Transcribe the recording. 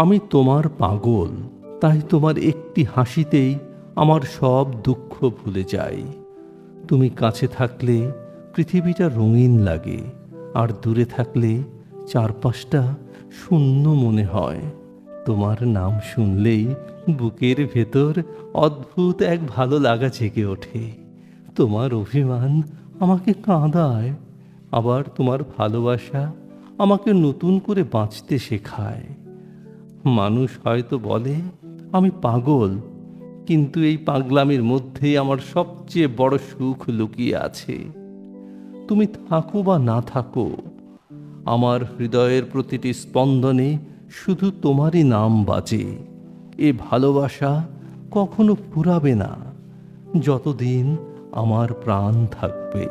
আমি তোমার পাগল, তাই তোমার একটি হাসিতেই আমার সব দুঃখ ভুলে যাই। তুমি কাছে থাকলে পৃথিবীটা রঙিন লাগে, আর দূরে থাকলে চারপাশটা শূন্য মনে হয়। তোমার নাম শুনলেই বুকের ভেতর অদ্ভুত এক ভালো লাগা জেগে ওঠে। তোমার অভিমান আমাকে কাঁদায়, আবার তোমার ভালোবাসা আমাকে নতুন করে বাঁচতে শেখায়। মানুষ হয়তো বলে আমি পাগল, কিন্তু এই পাগলামির মধ্যেই আমার সবচেয়ে বড় সুখ লুকিয়ে আছে। তুমি থাকো বা না থাকো, আমার হৃদয়ের প্রতিটি স্পন্দনে শুধু তোমারই নাম বাজে। এ ভালোবাসা কখনো ফুরাবে না, যতদিন আমার প্রাণ থাকবে।